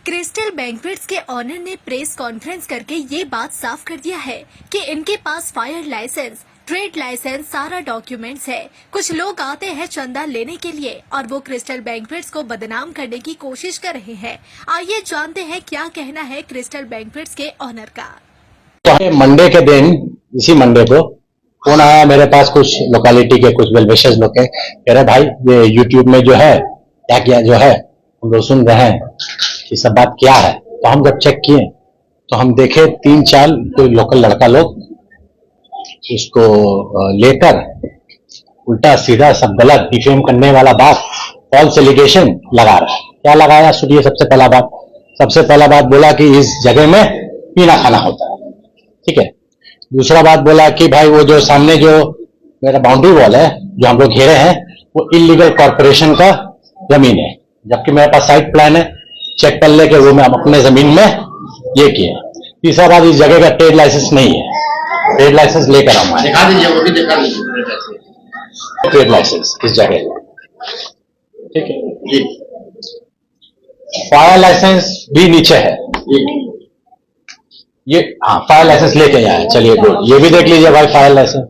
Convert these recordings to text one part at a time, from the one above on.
Crystal banquets के honour ने press conference करके ये बात साफ कर दिया है कि इनके पास फायर लाइसेंस, ट्रेड लाइसेंस, सारा डॉक्यूमेंट्स है। कुछ लोग आते हैं चंदा लेने के लिए और वो क्रिस्टल बैंक्वेट्स को बदनाम करने की कोशिश कर रहे हैं। आइए जानते हैं क्या कहना है क्रिस्टल बैंक्वेट्स के ऑनर का। मंडे के दिन, इसी मंडे को फोन आया मेरे पास, कुछ लोकेलिटी के कुछ वेल विशर्स लोग के, कह रहे भाई ये यूट्यूब में जो है क्या जो है हम लोग सुन रहे हैं, ये सब बात क्या है। तो हम जब चेक किए तो हम देखे 3-4 कोई लोकल लड़का लोग इसको लेकर उल्टा सीधा सब गलत डिफेम करने वाला बात, फॉल्स एलिगेशन लगा रहा है। क्या लगाया सुनिए। सबसे पहला बात बोला कि इस जगह में पीना खाना होता है, ठीक है। दूसरा बात बोला कि भाई वो जो सामने जो मेरा बाउंड्री वॉल है जो हम लोग घेरे हैं वो इलीगल कॉर्पोरेशन का जमीन है, जबकि मेरे पास साइट प्लान है, चेक कर ले के वो मैं अपने जमीन में ये किए। तीसरा बात, इस जगह का ट्रेड लाइसेंस नहीं है, ट्रेड लाइसेंस लेकर आऊंगा, दिखा दीजिए, वो भी दिखा दीजिए ट्रेड लाइसेंस इस जगह, ठीक है जी। फायर लाइसेंस भी नीचे है ये, हाँ फायर लाइसेंस लेके आए। चलिए गुड, ये भी देख लीजिए भाई फायर लाइसेंस।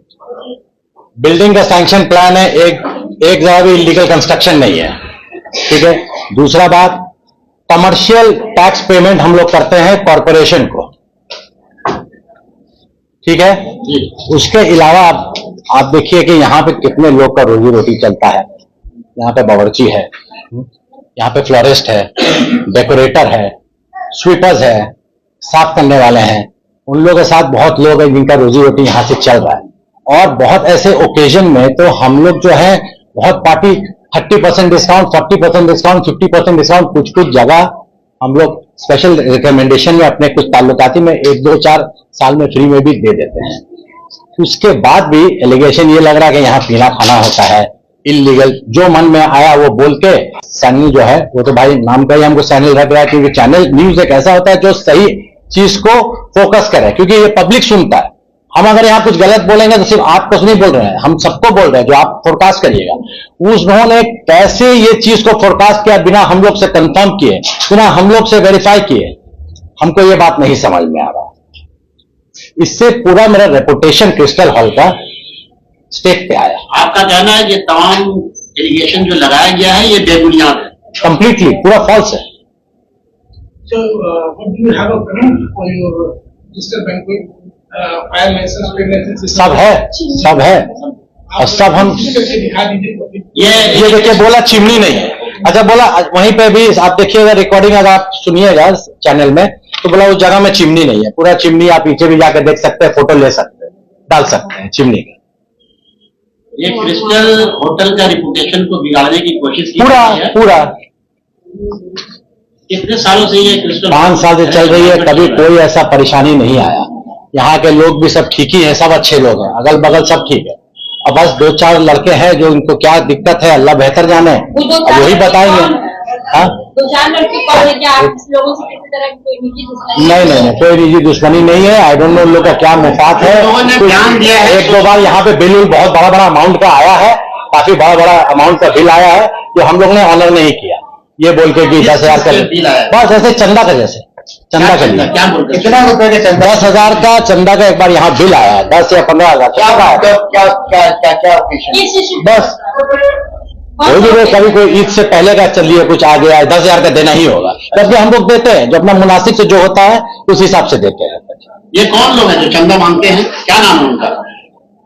बिल्डिंग का सैंक्शन प्लान है, एक जगह भी इलीगल कंस्ट्रक्शन नहीं है, ठीक है। दूसरा बात, कमर्शियल टैक्स पेमेंट हम लोग करते हैं कॉरपोरेशन को, ठीक है। उसके अलावा आप देखिए कि यहाँ पे कितने लोग का रोजी रोटी चलता है। यहाँ पे बावर्ची है, यहाँ पे फ्लोरिस्ट है, डेकोरेटर है, स्वीपर्स है, साफ करने वाले हैं। उन लोगों के साथ बहुत लोग हैं जिनका रोजी रोटी यहाँ से चल रहा है। और बहुत ऐसे ओकेजन में तो हम लोग जो है बहुत पार्टी 30% डिस्काउंट, 40% डिस्काउंट, 50% डिस्काउंट, कुछ जगह हम लोग स्पेशल रिकमेंडेशन में अपने कुछ ताल्लुकाती में 1-2-4 साल में फ्री में भी दे देते हैं। उसके बाद भी एलिगेशन ये लग रहा है कि यहाँ पीना खाना होता है इलीगल। जो मन में आया वो बोल के चैनल जो है वो तो भाई नाम का ही हमको चैनल रख रहा है, क्योंकि चैनल न्यूज एक ऐसा होता है जो सही चीज को फोकस करे, क्योंकि ये पब्लिक सुनता है। हम अगर यहाँ कुछ गलत बोलेंगे तो सिर्फ आपको नहीं बोल रहे हैं, हम सबको बोल रहे हैं जो आप फोरकास्ट करिएगा। उन्होंने कैसे ये चीज को फोरकास्ट किया बिना हम लोग से कंफर्म किए, बिना हम लोग से वेरीफाई किए, हमको ये बात नहीं समझ में आ रहा। इससे पूरा मेरा रेपुटेशन क्रिस्टल हॉल का स्टेक पे आया। आपका कहना है ये तमाम एलिगेशन जो लगाया गया है ये बेबुनियाद है, कंप्लीटली पूरा फॉल्स है। So, what do you have a proof for your Crystal Banquet fire license, trade license? सब है और सब हम दिखा दीजिए। ये देखिए, बोला चिमनी नहीं है। अच्छा, बोला वहीं पे भी आप देखिएगा रिकॉर्डिंग, अगर आप सुनिएगा चैनल में, तो बोला उस जगह में चिमनी नहीं है। पूरा चिमनी आप पीछे भी जाकर देख सकते हैं, फोटो ले सकते हैं, डाल सकते हैं चिमनी का। ये क्रिस्टल होटल का रिपुटेशन को बिगाड़ने की कोशिश की है पूरा। कितने सालों से ये क्रिस्टल 5 साल से चल रही है, कभी कोई ऐसा परेशानी नहीं आया। यहाँ के लोग भी सब ठीक ही है, सब अच्छे लोग हैं, अगल बगल सब ठीक है। अब बस 2-4 लड़के हैं जो इनको क्या दिक्कत है अल्लाह बेहतर जाने, अब वही बताएंगे। हाँ, 2-4 लड़के कौन है? क्या आप लोगों से किसी तरह की कोई निजी दुश्मनी? नहीं, कोई निजी दुश्मनी नहीं है। आई डोंट नो उन लोग का क्या मुफात है। 1-2 बार यहाँ पे बिल बहुत बड़ा अमाउंट का आया है, काफी बड़ा अमाउंट का बिल आया है जो हम लोग ने ऑनर नहीं किया, ये बोल के कि 10,000 का बस ऐसे चंदा का, जैसे चंदा का लिया। कितना रुपए के चंदा? 10,000 का चंदा का एक बार यहाँ बिल आया है, 10 या 15,000 क्या बस। कोई भी कभी कोई ईद से पहले का चलिए कुछ आ गया, 10,000 का देना ही होगा, जबकि हम लोग देते हैं जो अपना मुनासिब से जो होता है उस हिसाब से देते हैं। ये कौन लोग हैं जो चंदा मांगते हैं, क्या नाम है उनका?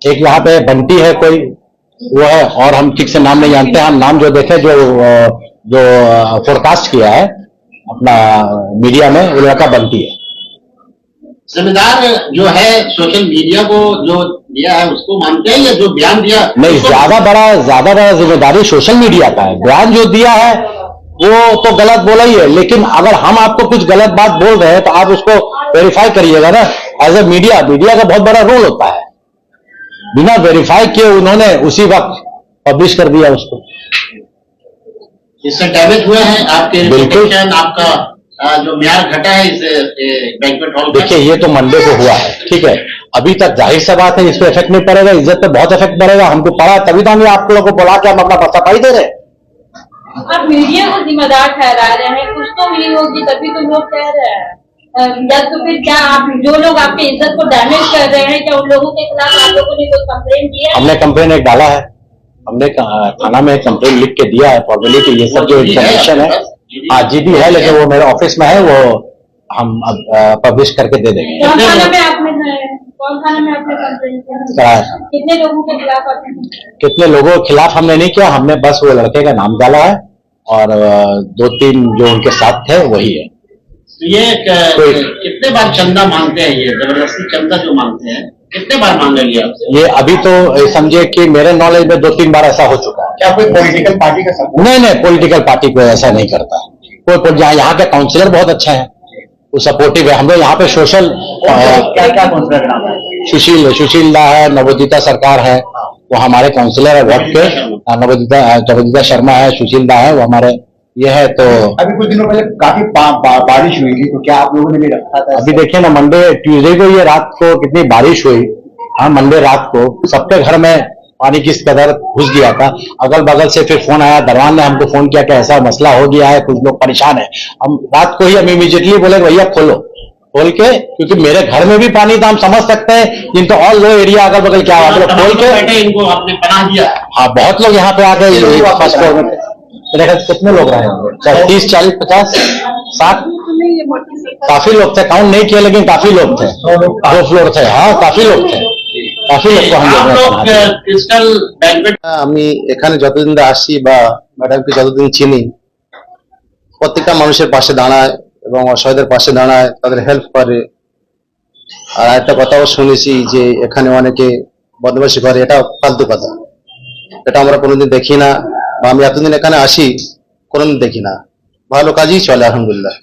एक यहाँ पे बंटी है कोई, वो है, और हम ठीक से नाम नहीं जानते हैं। हम नाम जो देखे जो फोरकास्ट किया है अपना मीडिया में, वो लड़का बंटी है। जिम्मेदार जो है सोशल मीडिया को जो दिया है उसको मानते हैं, या जो बयान दिया? नहीं, ज्यादा बड़ा जिम्मेदारी सोशल मीडिया का है। बयान जो दिया है वो तो गलत बोला ही है, लेकिन अगर हम आपको कुछ गलत बात बोल रहे हैं तो आप उसको वेरीफाई करिएगा ना। एज ए मीडिया का बहुत बड़ा रोल होता है। बिना वेरीफाई किए उन्होंने उसी वक्त पब्लिश कर दिया उसको। इससे डैमेज हुए हैं आपके बिल्कुल, आपका जो म्यार घटा है इस बैंक्वेट हॉल। देखिए, ये तो मंडे को हुआ है, ठीक है। अभी तक जाहिर सा बात है इस पे इफेक्ट नहीं पड़ेगा, इज्जत पे बहुत इफेक्ट पड़ेगा। हमको पड़ा तभी तो हमने आप लोगों को बोला कि हम अपना सफाई दे रहे हैं। आप मीडिया को जिम्मेदार ठहरा रहे हैं, कुछ तो हुई होगी तभी तो लोग कह रहे हैं। या तो फिर क्या आप जो लोग आपकी इज्जत को डैमेज कर रहे हैं, क्या उन लोगों के खिलाफ आप लोगों ने कोई कंप्लेन किया है? हमने कंप्लेन एक डाला है, हमने थाना में कंप्लेन लिख के दिया है फॉर्मली कि ये सब जो इन्फॉर्मेशन है हाँ जीडी है, लेकिन वो मेरे ऑफिस में है, वो हम अब पब्लिश करके दे देंगे। कौन थाना में आपने कंप्लेन किया? कितने लोगों के खिलाफ आपने? कितने लोगों के खिलाफ हमने नहीं किया, हमने बस वो लड़के का नाम डाला है और 2-3 जो उनके साथ थे वही है। ये कितने बार चंदा मांगते हैं? ये जबरदस्ती चंदा जो मांगते हैं कितने बार मांगेंगे आपसे? ये अभी तो समझिए कि मेरे नॉलेज में 2-3 बार ऐसा हो चुका है। क्या कोई पॉलिटिकल पार्टी का सपोर्ट? नहीं, पॉलिटिकल पार्टी कोई ऐसा नहीं करता। कोई यहाँ के काउंसलर बहुत अच्छे हैं, वो सपोर्टिव है। हम लोग यहाँ पे सोशल क्या काउंसलर नाम है? सुशील दा है, नवोदिता सरकार है, वो हमारे काउंसलर है वार्ड के। नवोदिता शर्मा है, सुशील दा है, वो हमारे ये है। तो अभी कुछ दिनों पहले काफी बारिश हुई थी, तो क्या आप लोगों ने भी रखा था? अभी देखिए ना, मंडे ट्यूसडे को ये रात को कितनी बारिश हुई। हाँ, मंडे रात को सबके घर में पानी किस कदर घुस गया था। अगल बगल से फिर फोन आया, दरवान ने हमको फोन किया कि ऐसा मसला हो गया है, कुछ लोग परेशान है। हम रात को ही हम इमीडिएटली बोले भैया खोल के, क्योंकि मेरे घर में भी पानी था, हम समझ सकते हैं जिनको और लो एरिया अगल बगल क्या हुआ, खोल के इनको आपने पनाह दिया। हाँ, बहुत लोग यहाँ पे आ गए। फर्स्ट फ्लोर में मेरे ख्याल कितने लोग रहे? 30, 40, 50, 60 काफी लोग थे, काउंट नहीं किया लेकिन काफी लोग थे। 2 फ्लोर थे। हाँ, काफी लोग थे, काफी लोग को हम लोग। আমি এখানে যতদিন ধরে আসছি বা ম্যাডামকে যতদিন চিনি, প্রত্যেকটা মানুষের পাশে দাঁড়ায় এবং অসহায়দের পাশে দাঁড়ায়, তাদের হেল্প করে। আর একটা কথাও শুনেছি যে এখানে অনেকে বদমাশি করে, এটা ফালতু কথা। এটা আমরা কোনোদিন দেখি না, বা আমি এতদিন এখানে আসি কোনোদিন দেখি না। ভালো কাজই চলে আলহামদুলিল্লাহ।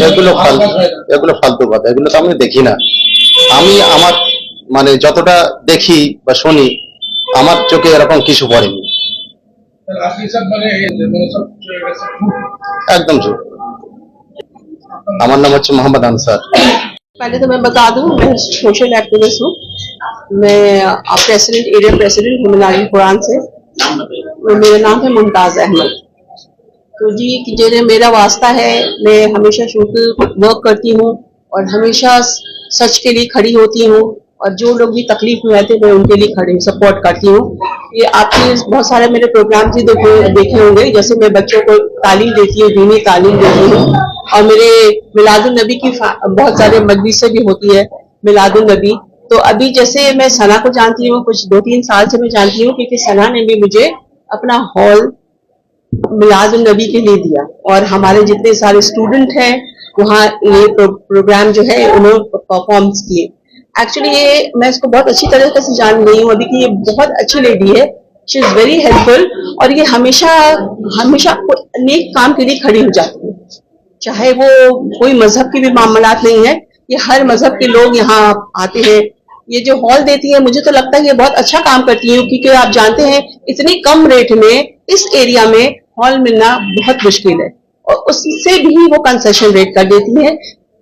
এগুলো ফালতু কথা, এগুলো তো আমি দেখি না। আমি আমার মানে যতটা দেখি বা শুনি, আমার চোখে এরকম কিছু পড়েনি। একদম চুপ। আমার নাম হচ্ছে মোহাম্মদ আনসার। पहले तो मैं बता दूं, मैं सोशल एक्टिविस्ट हूँ। मैं प्रेसिडेंट, एरिया प्रेसिडेंट हूँ नाजिल कुरान से। मेरा नाम है मुमताज अहमद। तो जी जो मेरा वास्ता है, मैं हमेशा सोशल वर्क करती हूँ और हमेशा सच के लिए खड़ी होती हूँ, और जो लोग भी तकलीफ में रहते हैं मैं उनके लिए खड़ी सपोर्ट करती हूँ। ये आपके बहुत सारे मेरे प्रोग्राम भी देखे होंगे, जैसे मैं बच्चों को तालीम देती हूँ, दीनी तालीम देती हूँ, और मेरे मिलादुन नबी की बहुत सारे मजलिसें भी होती है मिलादुन नबी। तो अभी जैसे मैं सना को जानती हूँ, कुछ 2-3 साल से मैं जानती हूँ, क्योंकि सना ने भी मुझे अपना हॉल मिलादुन नबी के लिए दिया, और हमारे जितने सारे स्टूडेंट हैं वहाँ ये प्रोग्राम जो है उन्होंने परफॉर्म्स किए। एक्चुअली ये मैं इसको बहुत अच्छी तरह से जान रही हूँ अभी कि ये बहुत अच्छी लेडी है, शी इज वेरी हेल्पफुल, और ये हमेशा नेक काम के लिए खड़ी हो जाती है। चाहे वो कोई मजहब के भी मामलात नहीं है, ये हर मजहब के लोग यहाँ आते हैं। ये जो हॉल देती है, मुझे तो लगता है ये बहुत अच्छा काम करती है, क्योंकि आप जानते हैं इतनी कम रेट में इस एरिया में हॉल मिलना बहुत मुश्किल है, और उससे भी वो कंसेशन रेट कर देती है।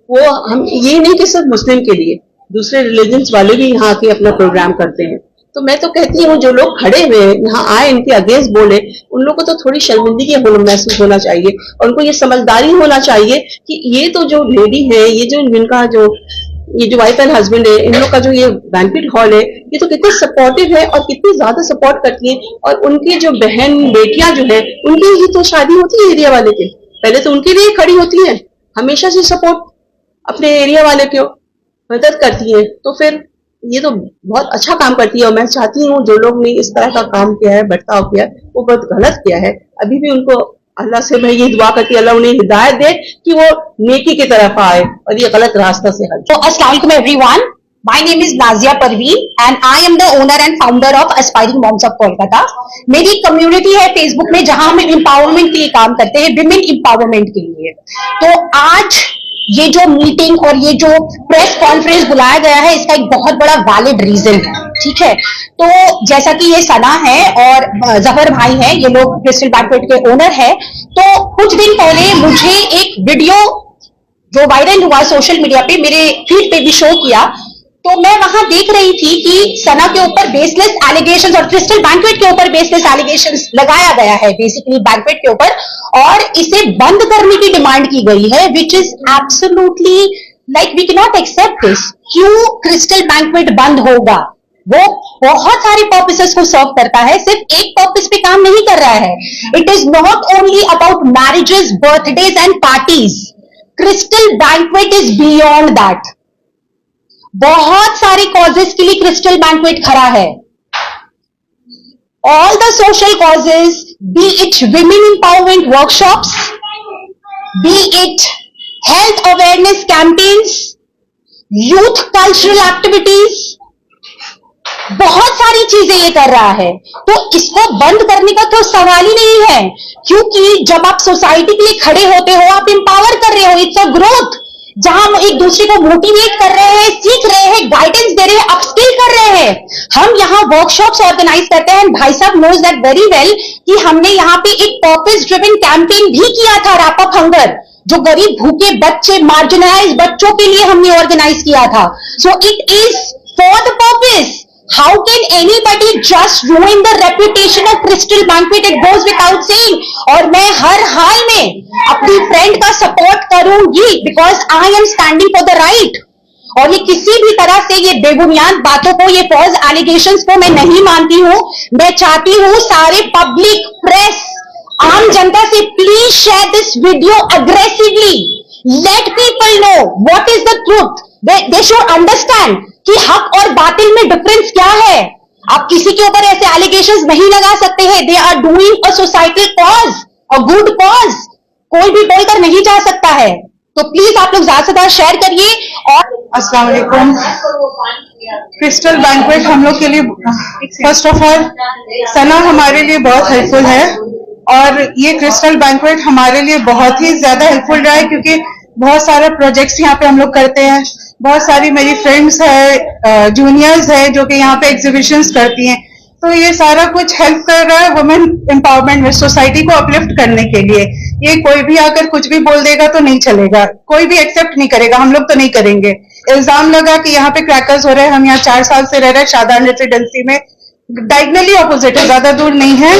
वो हम ये नहीं कि सिर्फ मुस्लिम के लिए, दूसरे रिलीजन्स वाले भी यहाँ आके अपना प्रोग्राम करते हैं। तो मैं तो कहती हूँ जो लोग खड़े हुए यहाँ आए, इनके अगेंस्ट बोले, उन लोगों को तो थोड़ी शर्मिंदगी महसूस होना चाहिए, और उनको ये समझदारी होना चाहिए कि ये तो जो लेडी है, ये जो वाइफ एंड हस्बैंड है, इन लोग का जो ये बैंक्वेट हॉल है, ये तो कितने सपोर्टिव है और कितनी ज्यादा सपोर्ट करती है। और उनकी जो बहन बेटियां जो है, उनकी ही तो शादी होती है एरिया वाले के, पहले तो उनके लिए खड़ी होती है, हमेशा से सपोर्ट अपने एरिया वाले को मदद करती है। तो फिर ये तो बहुत अच्छा काम करती है, और मैं चाहती हूँ जो लोग ने इस तरह का काम किया है, बर्ताव किया है, वो बहुत गलत किया है। अभी भी उनको अल्लाह से मैं ये दुआ करती हूँ, अल्लाह उन्हें हिदायत दे कि वो नेकी की तरफ आए और ये गलत रास्ता से हट। So, Assalamualaikum everyone. My name is Nazia Parveen and I am the owner and founder of Aspiring Moms of Kolkata. मेरी कम्युनिटी है फेसबुक में, जहां हम एम्पावरमेंट के लिए काम करते हैं, विमेन एम्पावरमेंट के लिए। तो आज ये जो मीटिंग और ये जो प्रेस कॉन्फ्रेंस बुलाया गया है, इसका एक बहुत बड़ा वैलिड रीजन है, ठीक है। तो जैसा कि ये सना है और जफर भाई है, ये लोग क्रिस्टल बैंक्वेट के ओनर है। तो कुछ दिन पहले मुझे एक वीडियो जो वायरल हुआ सोशल मीडिया पे, मेरे फीड पे भी शो किया, तो मैं वहां देख रही थी कि सना के ऊपर बेसलेस एलिगेशंस और क्रिस्टल बैंक्वेट के ऊपर बेसलेस एलिगेशंस लगाया गया है बेसिकली बैंक्वेट के ऊपर, और इसे बंद करने की डिमांड की गई है, which is absolutely like we can not accept this. क्यों क्रिस्टल बैंक्वेट बंद होगा? वो बहुत सारे पर्पसेस को सर्व करता है, सिर्फ एक पर्पस पे काम नहीं कर रहा है। It is not only about marriages, birthdays and parties. Crystal banquet is beyond that. बहुत सारे कॉजेस के लिए क्रिस्टल बैंक्वेट खड़ा है। All the social causes, B it women empowerment workshops, B it health awareness campaigns, youth cultural activities, बहुत सारी चीजें ये कर रहा है। तो इसको बंद करने का तो सवाल ही नहीं है, क्योंकि जब आप सोसाइटी के लिए खड़े होते हो, आप एम्पावर कर रहे हो, इट्स अ ग्रोथ, जहां हम एक दूसरे को मोटिवेट कर रहे हैं, सीख रहे हैं, गाइडेंस दे रहे हैं, अपस्किल कर रहे हैं। हम यहाँ वर्कशॉप्स ऑर्गेनाइज करते हैं। भाई साहब नोज दैट वेरी वेल कि हमने यहाँ पे एक पर्पस ड्रिवन कैंपेन भी किया था, रैप अप हंगर, जो गरीब भूखे बच्चे, मार्जिनलाइज बच्चों के लिए हमने ऑर्गेनाइज किया था। So it is for the purpose. How can anybody just ruin the reputation of Crystal Banquet? It goes without saying. और मैं हर हाल में अपनी फ्रेंड का सपोर्ट करूंगी, because I am standing for the right. और ये किसी भी तरह से ये बेबुनियाद बातों को, ये फॉल्स एलिगेशंस को मैं नहीं मानती हूं। मैं चाहती हूं सारे पब्लिक, प्रेस, आम जनता से please share this video aggressively. Let people know what is the truth. They should understand कि हक और बातिल में डिफरेंस क्या है। आप किसी के ऊपर ऐसे एलिगेशंस नहीं लगा सकते हैं। They are doing a societal cause, a good cause. कोई भी बोलकर नहीं जा सकता है। तो प्लीज आप लोग ज्यादा से ज्यादा शेयर करिए। और अस्सलाम वालेकुम। क्रिस्टल बैंक्वेट हम लोग के लिए, फर्स्ट ऑफ ऑल सना हमारे लिए बहुत हेल्पफुल है, और ये क्रिस्टल बैंक्वेट हमारे लिए बहुत ही ज्यादा हेल्पफुल रहा है, क्योंकि बहुत सारे प्रोजेक्ट्स यहाँ पे हम लोग करते हैं। बहुत सारी मेरी फ्रेंड्स है, जूनियर्स है, जो कि यहाँ पे एग्जीबिशंस करती हैं। तो ये सारा कुछ हेल्प कर रहा है वुमेन एम्पावरमेंट में, सोसाइटी को अपलिफ्ट करने के लिए। ये कोई भी आकर कुछ भी बोल देगा तो नहीं चलेगा, कोई भी एक्सेप्ट नहीं करेगा, हम लोग तो नहीं करेंगे। इल्जाम लगा कि यहाँ पे क्रैकर्स हो रहे हैं। हम यहाँ 4 साल से रह रहे हैं शादान रेसिडेंसी में, डायगनली ऑपोजिट है, ज्यादा दूर नहीं है,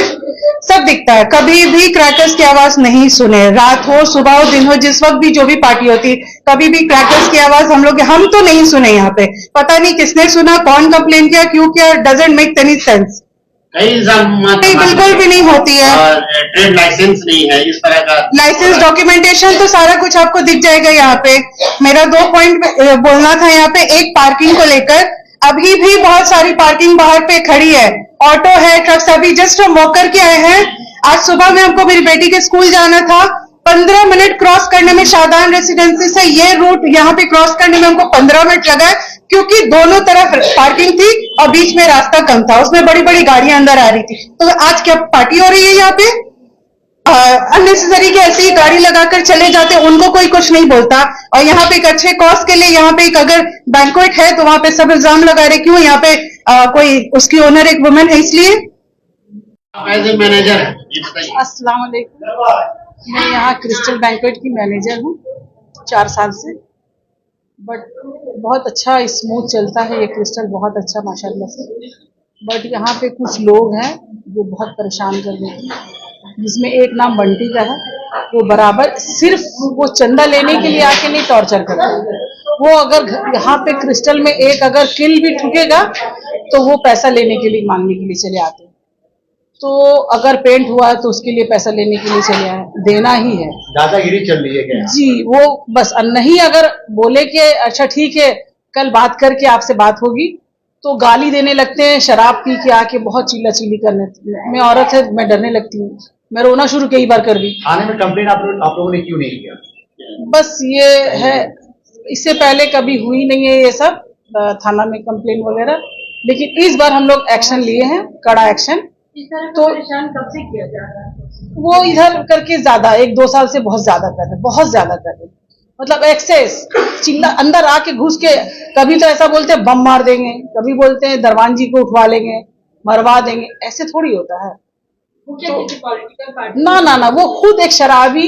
सब दिखता है। कभी भी क्रैकर्स की आवाज नहीं सुने, रात हो, सुबह हो, दिन हो, जिस वक्त भी जो भी पार्टी होती, कभी भी क्रैकर्स की आवाज हम तो नहीं सुने यहाँ पे। पता नहीं किसने सुना, कौन कंप्लेन किया, क्यों किया, डजंट मेक एनी सेंस। नहीं, बिल्कुल भी नहीं होती है। ट्रेड लाइसेंस नहीं है, इस तरह का लाइसेंस, डॉक्यूमेंटेशन तो सारा कुछ आपको दिख जाएगा यहाँ पे। मेरा 2 पॉइंट बोलना था यहाँ पे। एक, पार्किंग को लेकर अभी भी बहुत सारी पार्किंग बाहर पे खड़ी है, ऑटो है, ट्रक्स। अभी जस्ट हम वॉक करके आए हैं। आज सुबह में हमको मेरी बेटी के स्कूल जाना था, 15 मिनट क्रॉस करने में, शादान रेसिडेंसी से ये रूट यहाँ पे क्रॉस करने में हमको 15 मिनट लगा है, क्योंकि दोनों तरफ पार्किंग थी और बीच में रास्ता कम था, उसमें बड़ी बड़ी गाड़ियां अंदर आ रही थी। तो आज क्या पार्टी हो रही है यहाँ पे? अननेसेसरी की ऐसी गाड़ी लगाकर चले जाते, उनको कोई कुछ नहीं बोलता। और यहाँ पे एक अच्छे कॉज के लिए यहाँ पे एक अगर बैंक्वेट है तो वहां पे सब इल्जाम लगा रहे, क्यों यहाँ पे कोई उसकी ओनर एक वुमेन है, इसलिए। एज ए मैनेजर है। अस्सलाम वालेकुम। मैं यहाँ क्रिस्टल बैंक्वेट की मैनेजर हूँ 4 साल से। बट बहुत अच्छा स्मूथ चलता है ये क्रिस्टल, बहुत अच्छा माशाल्लाह से। बट यहाँ पे कुछ लोग हैं जो बहुत परेशान कर देते हैं, जिसमें एक नाम बंटी का है। वो बराबर सिर्फ वो चंदा लेने के लिए आके नहीं टॉर्चर करता है। वो अगर यहाँ पे क्रिस्टल में एक अगर किल भी ठुकेगा तो वो पैसा लेने के लिए, मांगने के लिए चले आते हैं। तो अगर पेंट हुआ है तो उसके लिए पैसा लेने के लिए चले आए, देना ही है। दादागिरी चल रही है क्या? जी, वो बस नहीं, अगर बोले कि अच्छा ठीक है कल बात करके आपसे बात होगी, तो गाली देने लगते हैं, शराब पी के आके बहुत चिल्ला चिल्ली करने। मैं औरत है, मैं डरने लगती हूँ, मैं रोना शुरू कई बार कर दी। थाने में कंप्लेन आप लोगों ने क्यों नहीं किया? बस ये है, इससे पहले कभी हुई नहीं है ये सब थाना में कंप्लेन वगैरह, लेकिन इस बार हम लोग एक्शन लिए हैं, कड़ा एक्शन। तो परेशान कब से किया जा रहा है? वो इधर करके ज्यादा 1-2 साल से बहुत ज्यादा कर रहे, बहुत ज्यादा कर रहे, मतलब एक्सेस चिल्ला, अंदर आके घुस के। कभी तो ऐसा बोलते हैं बम मार देंगे, कभी बोलते हैं दरवान जी को उठवा लेंगे, मरवा देंगे। ऐसे थोड़ी होता है। तो ना ना ना, वो खुद एक शराबी,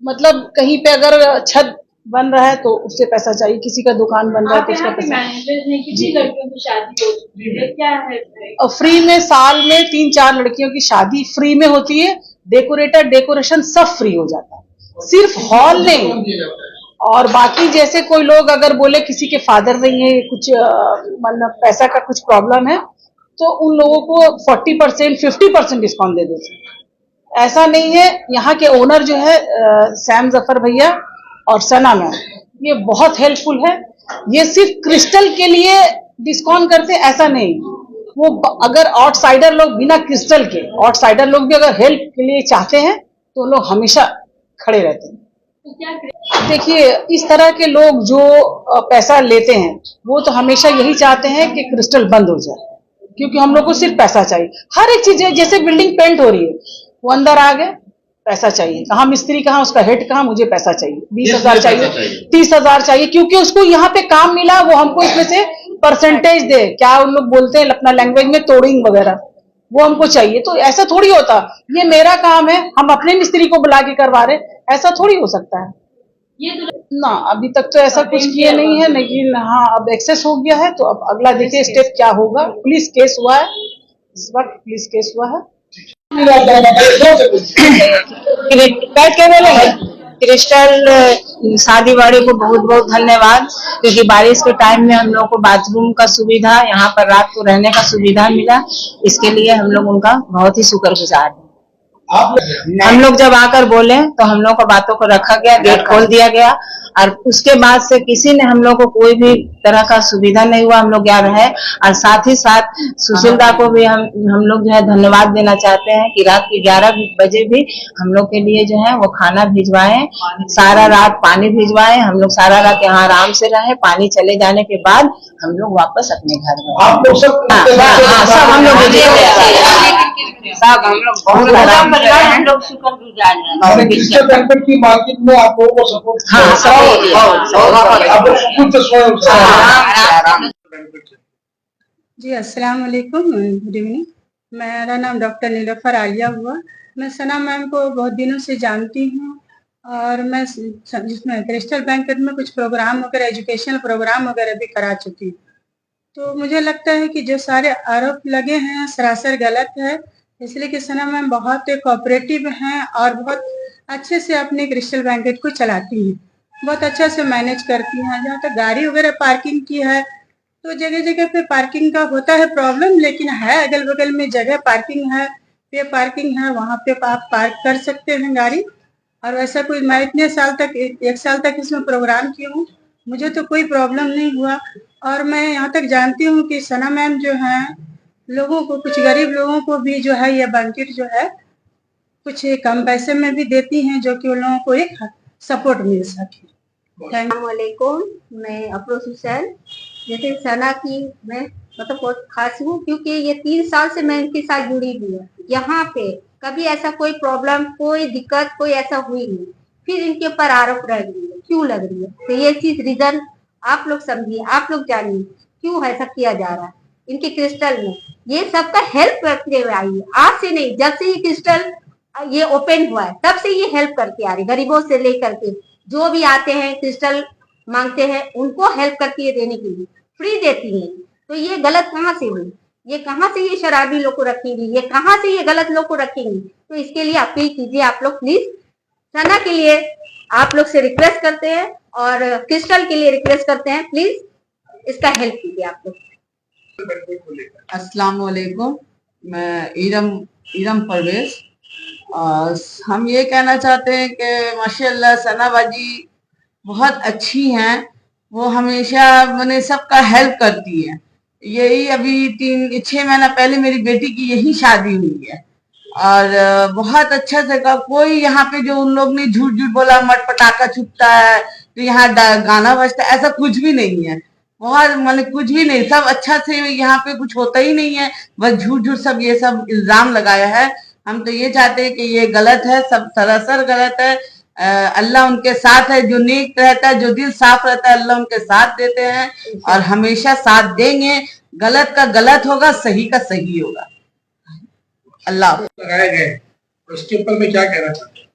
मतलब कहीं पे अगर छत बन रहा है तो उससे पैसा चाहिए, किसी का दुकान बन रहा है तो उसका पैसा। मैनेजर्स ने कितनी लड़कियों की शादी हो चुकी है, क्या है? और फ्री में साल में 3-4 लड़कियों की शादी फ्री में होती है, डेकोरेशन सब फ्री हो जाता है, सिर्फ हॉल नहीं। और बाकी जैसे कोई लोग अगर बोले किसी के फादर नहीं है, कुछ मतलब पैसा का कुछ प्रॉब्लम है, तो उन लोगों को 40% 50% डिस्काउंट दे देते हैं। ऐसा नहीं है। यहाँ के ओनर जो है सैम जफर भैया और सना मैम, ये बहुत हेल्पफुल है। ये सिर्फ क्रिस्टल के लिए डिस्काउंट करते ऐसा नहीं, वो अगर आउटसाइडर लोग बिना क्रिस्टल के, आउटसाइडर लोग भी अगर हेल्प के लिए चाहते हैं तो लोग हमेशा खड़े रहते हैं। देखिए, इस तरह के लोग जो पैसा लेते हैं वो तो हमेशा यही चाहते हैं कि क्रिस्टल बंद हो जाए, क्योंकि हम लोग को सिर्फ पैसा चाहिए। हर एक चीज है, जैसे बिल्डिंग पेंट हो रही है, वो अंदर आ गए, पैसा चाहिए, कहाँ मिस्त्री, कहाँ उसका हेड, कहाँ, मुझे पैसा चाहिए, 20,000 चाहिए, 30,000 चाहिए, क्योंकि उसको यहाँ पे काम मिला, वो हमको इसमें से परसेंटेज दे, क्या उन लोग बोलते हैं अपना लैंग्वेज में, तोड़िंग वगैरह, वो हमको चाहिए। तो ऐसा थोड़ी होता, ये मेरा काम है, हम अपने मिस्त्री को बुला के करवा रहे, ऐसा थोड़ी हो सकता है। ये तो ना, अभी तक तो ऐसा कुछ किए नहीं है, लेकिन हाँ अब एक्सेस हो गया है, तो अब अगला देखिए स्टेप क्या होगा। पुलिस केस हुआ है, इस वक्त पुलिस केस हुआ है। क्रिस्टल शादी वाले को बहुत बहुत धन्यवाद, क्योंकि बारिश के टाइम में हम लोग को बाथरूम का सुविधा, यहाँ पर रात को रहने का सुविधा मिला, इसके लिए हम लोग उनका बहुत ही शुक्रगुजार हैं। हम लोग जब आकर बोले तो हम लोग को बातों को रखा गया, गेट खोल दिया गया, और उसके बाद से किसी ने हम लोग को कोई भी तरह का सुविधा नहीं हुआ, हम लोग यहाँ रहे। और साथ ही साथ सुशीलदा को भी हम लोग जो है धन्यवाद देना चाहते हैं कि रात के 11 बजे भी हम लोग के लिए जो है वो खाना भिजवाए, सारा रात पानी भिजवाए, हम लोग सारा रात यहाँ आराम से रहे। पानी चले जाने के बाद हम लोग वापस अपने घर गए। आप लोग सब सब हम लोग सब हम लोग बहुत आराम से रहे। हम लोग शुक्रगुजार हैं। क्रिस्टल बैंक्वेट की मार्केट में आप लोगों को सपोर्ट, जी अस्सलाम वालेकुम, गुड इवनिंग। मेरा नाम डॉक्टर नीलोफर आलिया हुआ। मैं सना मैम को बहुत दिनों से जानती हूँ, और मैं जिसमें क्रिस्टल बैंक्वेट में कुछ प्रोग्राम वगैरह, एजुकेशनल प्रोग्राम वगैरह भी करा चुकी हूँ। तो मुझे लगता है कि जो सारे आरोप लगे हैं सरासर गलत है, इसलिए कि सना मैम बहुत कोऑपरेटिव हैं और बहुत अच्छे से अपने क्रिस्टल बैंक्वेट को चलाती हैं, बहुत अच्छा से मैनेज करती हैं। जहाँ तक गाड़ी वगैरह पार्किंग की है, तो जगह जगह पे पार्किंग का होता है प्रॉब्लम, लेकिन है अगल बगल में जगह पार्किंग है, पे पार्किंग है, वहाँ पे आप पार्क कर सकते हैं गाड़ी। और वैसा कोई, मैं इतने साल तक, 1 साल तक इसमें प्रोग्राम की हूँ, मुझे तो कोई प्रॉब्लम नहीं हुआ। और मैं यहाँ तक जानती हूँ कि सना मैम जो है लोगों को, कुछ गरीब लोगों को भी जो है ये बैंक्वेट जो है कुछ कम पैसे में भी देती हैं, जो कि उन लोगों को एक सपोर्ट मिल सके। अस्सलामुअलैकुम, मैं अफरोज हुसैन। जैसे सना की मैं मतलब बहुत खास हूँ, क्योंकि ये 3 साल से मैं इनके साथ जुड़ी हुई हूँ। यहाँ पे कभी ऐसा कोई प्रॉब्लम, कोई दिक्कत, कोई ऐसा हुई नहीं। फिर इनके ऊपर आरोप लग रही है, क्यों लग रही है? तो ये चीज रीजन आप लोग समझिए, आप लोग जानिए क्यों ऐसा किया जा रहा है। इनके क्रिस्टल में ये सबका हेल्प करते हुए आई है, आज से नहीं, जब से ये क्रिस्टल ये ओपन हुआ है तब से ये हेल्प करके आ रही, गरीबों से लेकर के जो भी आते हैं क्रिस्टल मांगते हैं उनको हेल्प करके देने के लिए फ्री देती है। तो ये गलत कहाँ से हुई? ये कहाँ से ये शराबी लोग को रखेंगी? ये कहाँ से ये गलत लोग को रखेंगी? तो इसके लिए अपील कीजिए आप लोग प्लीज। सना के लिए आप लोग से रिक्वेस्ट करते हैं और क्रिस्टल के लिए रिक्वेस्ट करते हैं, प्लीज इसका हेल्प कीजिए आप लोग। अस्सलाम वालेकुम, मैं इरम परवेज। हम ये कहना चाहते हैं कि माशाल्लाह सना बाजी बहुत अच्छी हैं, वो हमेशा मैंने सबका हेल्प करती है। यही अभी 6 महीना पहले मेरी बेटी की यही शादी हुई है, और बहुत अच्छा से कोई यहाँ पे जो उन लोग ने झूठ झूठ बोला, मट पटाखा छुपता है तो यहाँ गाना बजता है, ऐसा कुछ भी नहीं है। बहुत मतलब कुछ भी नहीं, सब अच्छा से, यहाँ पे कुछ होता ही नहीं है, बस झूठ झूठ सब ये सब इल्जाम लगाया है। हम तो ये चाहते हैं कि ये गलत है, सब सरासर गलत है। अल्लाह उनके साथ है, जो नेक रहता है, जो दिल साफ रहता है, अल्लाह उनके साथ देते हैं और हमेशा साथ देंगे। गलत का गलत होगा, सही का सही होगा। अल्लाह लगाए गए, उसके ऊपर मैं क्या कहना चाहता हूँ?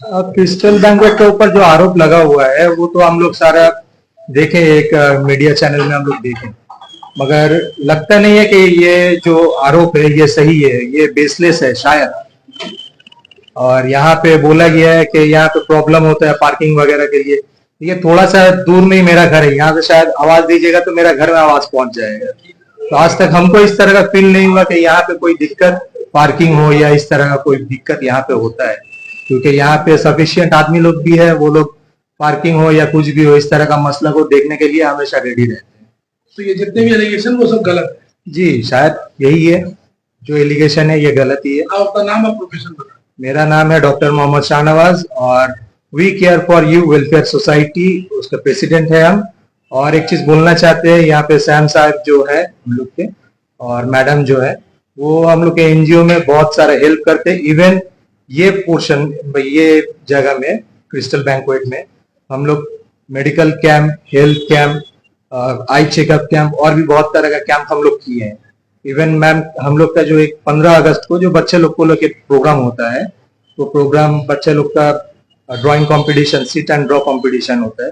क्रिस्टल बैंक्वेट के ऊपर जो आरोप लगा हुआ है वो तो हम लोग सारा देखे, एक मीडिया चैनल में हम लोग देखे, मगर लगता नहीं है कि ये जो आरोप है ये सही है, ये बेसलेस है शायद। और यहाँ पे बोला गया है कि यहाँ पे प्रॉब्लम होता है पार्किंग वगैरह के लिए। ये थोड़ा सा दूर में ही मेरा घर है, यहाँ से शायद आवाज दीजिएगा तो मेरा घर में आवाज पहुंच जाएगा। तो आज तक हमको इस तरह का फील नहीं हुआ कि यहाँ पे कोई दिक्कत पार्किंग हो या इस तरह का कोई दिक्कत यहाँ पे होता है, क्योंकि यहाँ पे सफिशिएंट आदमी लोग भी है, वो लोग पार्किंग हो या कुछ भी हो इस तरह का मसला को देखने के लिए हमेशा रेडी रहते हैं। तो ये जितने भी एलिगेशन वो सब गलत है? जी, शायद यही है, जो एलिगेशन है ये गलत ही है। आपका नाम और प्रोफेशन बताएं। मेरा नाम है डॉक्टर मोहम्मद शाहनवाज और we care for you welfare society उसका प्रेसिडेंट है हम। और एक चीज बोलना चाहते हैं, यहाँ पे सैम साहब जो है हम लोग के और मैडम जो है वो हम लोग के एनजीओ में बहुत सारा हेल्प करते हैं। इवन ये पोर्शन, ये जगह में क्रिस्टल बैंक्वेट में हम लोग medical camp, health camp, eye checkup camp और भी बहुत तरह का कैंप हम लोग किए हैं। इवन मैम हम लोग का जो एक 15 अगस्त को जो बच्चे लोग को लेके प्रोग्राम होता है, तो प्रोग्राम बच्चे लोग का drawing competition, sit and draw competition होता है।